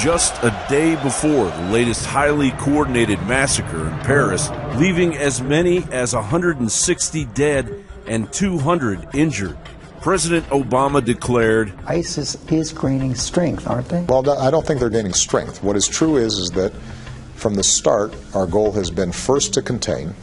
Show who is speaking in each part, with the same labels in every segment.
Speaker 1: just a day before the latest highly coordinated massacre in Paris, leaving as many as 160 dead and 200 injured. President Obama declared,
Speaker 2: ISIS is gaining strength, aren't they?
Speaker 3: Well, I don't think they're gaining strength. What is true is that from the start, our goal has been first to contain,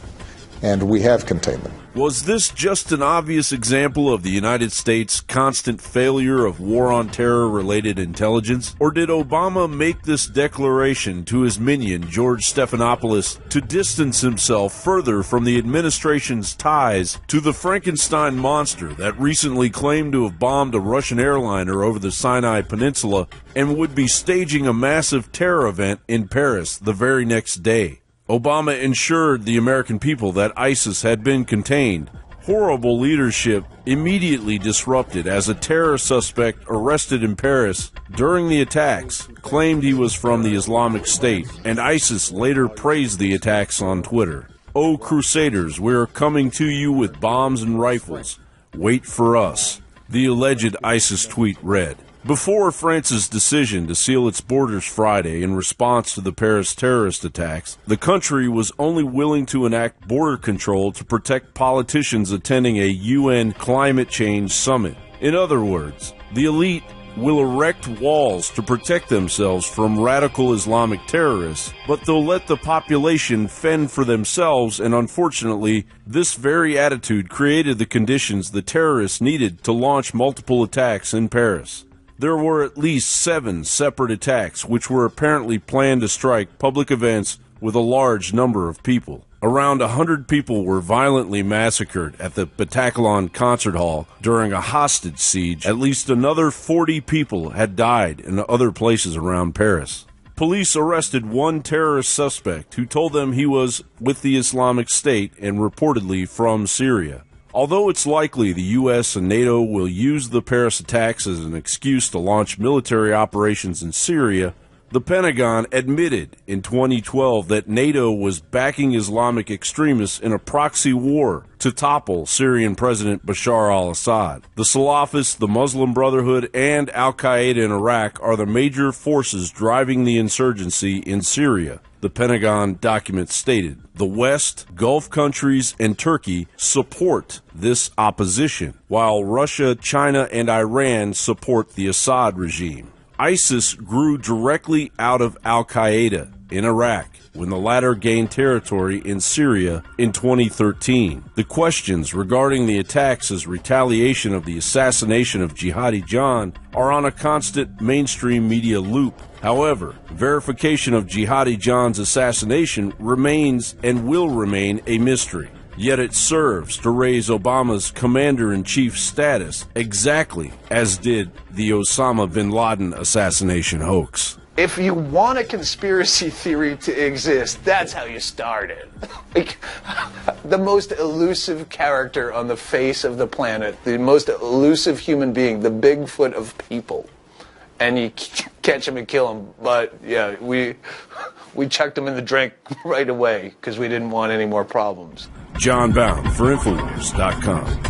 Speaker 3: and we have contained them.
Speaker 1: Was this just an obvious example of the United States' constant failure of war on terror-related intelligence? Or did Obama make this declaration to his minion, George Stephanopoulos, to distance himself further from the administration's ties to the Frankenstein monster that recently claimed to have bombed a Russian airliner over the Sinai Peninsula and would be staging a massive terror event in Paris the very next day? Obama ensured the American people that ISIS had been contained. Horrible leadership immediately disrupted as a terror suspect arrested in Paris during the attacks claimed he was from the Islamic State, and ISIS later praised the attacks on Twitter. "Oh, Crusaders, we are coming to you with bombs and rifles. Wait for us," the alleged ISIS tweet read. Before France's decision to seal its borders Friday in response to the Paris terrorist attacks, the country was only willing to enact border control to protect politicians attending a UN climate change summit. In other words, the elite will erect walls to protect themselves from radical Islamic terrorists, but they'll let the population fend for themselves, and unfortunately, this very attitude created the conditions the terrorists needed to launch multiple attacks in Paris. There were at least 7 separate attacks which were apparently planned to strike public events with a large number of people. Around 100 people were violently massacred at the Bataclan concert hall during a hostage siege. At least another 40 people had died in other places around Paris. Police arrested one terrorist suspect who told them he was with the Islamic State and reportedly from Syria. Although it's likely the U.S. and NATO will use the Paris attacks as an excuse to launch military operations in Syria, the Pentagon admitted in 2012 that NATO was backing Islamic extremists in a proxy war to topple Syrian President Bashar al-Assad. The Salafists, the Muslim Brotherhood, and al-Qaeda in Iraq are the major forces driving the insurgency in Syria, the Pentagon document stated. The West, Gulf countries, and Turkey support this opposition, while Russia, China, and Iran support the Assad regime. ISIS grew directly out of al-Qaeda in Iraq when the latter gained territory in Syria in 2013. The questions regarding the attacks as retaliation of the assassination of Jihadi John are on a constant mainstream media loop. However, verification of Jihadi John's assassination remains and will remain a mystery. Yet it serves to raise Obama's commander-in-chief status exactly as did the Osama bin Laden assassination hoax.
Speaker 4: If you want a conspiracy theory to exist, that's how you start it. Like, the most elusive character on the face of the planet, the most elusive human being, the Bigfoot of people. And you catch him and kill him. But, yeah, we chucked him in the drink right away because we didn't want any more problems.
Speaker 1: John Bound for Infowars.com.